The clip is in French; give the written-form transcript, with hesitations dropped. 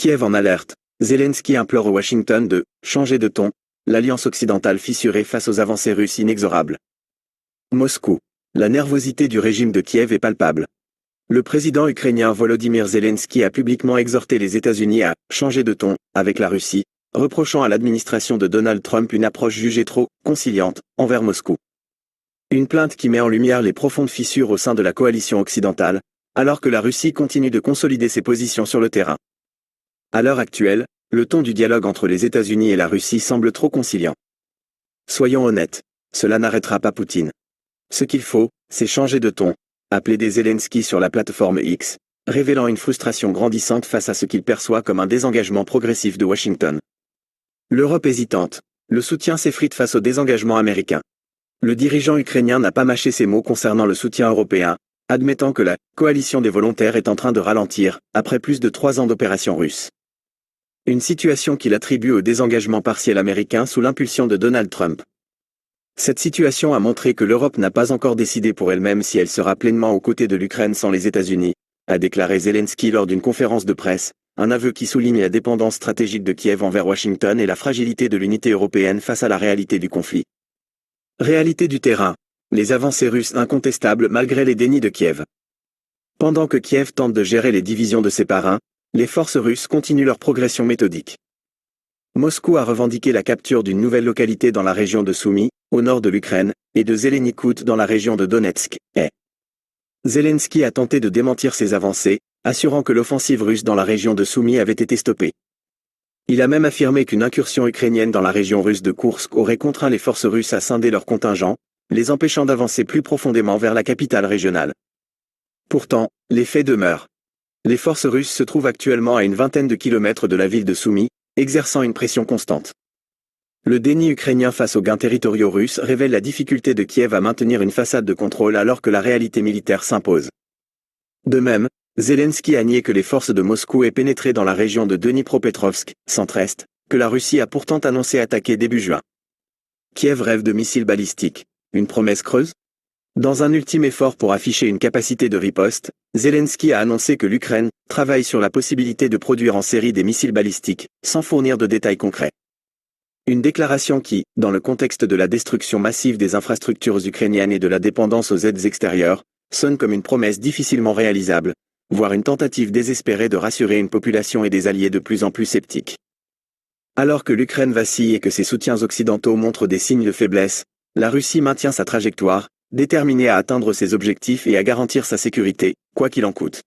Kiev en alerte. Zelensky implore Washington de « changer de ton », l'alliance occidentale fissurée face aux avancées russes inexorables. Moscou. La nervosité du régime de Kiev est palpable. Le président ukrainien Volodymyr Zelensky a publiquement exhorté les États-Unis à « changer de ton » avec la Russie, reprochant à l'administration de Donald Trump une approche jugée trop « conciliante » envers Moscou. Une plainte qui met en lumière les profondes fissures au sein de la coalition occidentale, alors que la Russie continue de consolider ses positions sur le terrain. À l'heure actuelle, le ton du dialogue entre les États-Unis et la Russie semble trop conciliant. Soyons honnêtes, cela n'arrêtera pas Poutine. Ce qu'il faut, c'est changer de ton, a plaidé Zelensky sur la plateforme X, révélant une frustration grandissante face à ce qu'il perçoit comme un désengagement progressif de Washington. L'Europe hésitante, le soutien s'effrite face au désengagement américain. Le dirigeant ukrainien n'a pas mâché ses mots concernant le soutien européen, admettant que la coalition des volontaires est en train de ralentir, après plus de 3 ans d'opération russe. Une situation qu'il attribue au désengagement partiel américain sous l'impulsion de Donald Trump. Cette situation a montré que l'Europe n'a pas encore décidé pour elle-même si elle sera pleinement aux côtés de l'Ukraine sans les États-Unis, a déclaré Zelensky lors d'une conférence de presse, un aveu qui souligne la dépendance stratégique de Kiev envers Washington et la fragilité de l'unité européenne face à la réalité du conflit. Réalité du terrain. Les avancées russes incontestables malgré les dénis de Kiev. Pendant que Kiev tente de gérer les divisions de ses parrains, les forces russes continuent leur progression méthodique. Moscou a revendiqué la capture d'une nouvelle localité dans la région de Soumy, au nord de l'Ukraine, et de Zelenikout dans la région de Donetsk, est. Zelensky a tenté de démentir ces avancées, assurant que l'offensive russe dans la région de Soumy avait été stoppée. Il a même affirmé qu'une incursion ukrainienne dans la région russe de Koursk aurait contraint les forces russes à scinder leur contingent, les empêchant d'avancer plus profondément vers la capitale régionale. Pourtant, les faits demeurent. Les forces russes se trouvent actuellement à une vingtaine de kilomètres de la ville de Soumy, exerçant une pression constante. Le déni ukrainien face aux gains territoriaux russes révèle la difficulté de Kiev à maintenir une façade de contrôle alors que la réalité militaire s'impose. De même, Zelensky a nié que les forces de Moscou aient pénétré dans la région de Dnipropetrovsk, centre-est, que la Russie a pourtant annoncé attaquer début juin. Kiev rêve de missiles balistiques. Une promesse creuse ? Dans un ultime effort pour afficher une capacité de riposte, Zelensky a annoncé que l'Ukraine travaille sur la possibilité de produire en série des missiles balistiques, sans fournir de détails concrets. Une déclaration qui, dans le contexte de la destruction massive des infrastructures ukrainiennes et de la dépendance aux aides extérieures, sonne comme une promesse difficilement réalisable, voire une tentative désespérée de rassurer une population et des alliés de plus en plus sceptiques. Alors que l'Ukraine vacille et que ses soutiens occidentaux montrent des signes de faiblesse, la Russie maintient sa trajectoire, déterminée à atteindre ses objectifs et à garantir sa sécurité, quoi qu'il en coûte.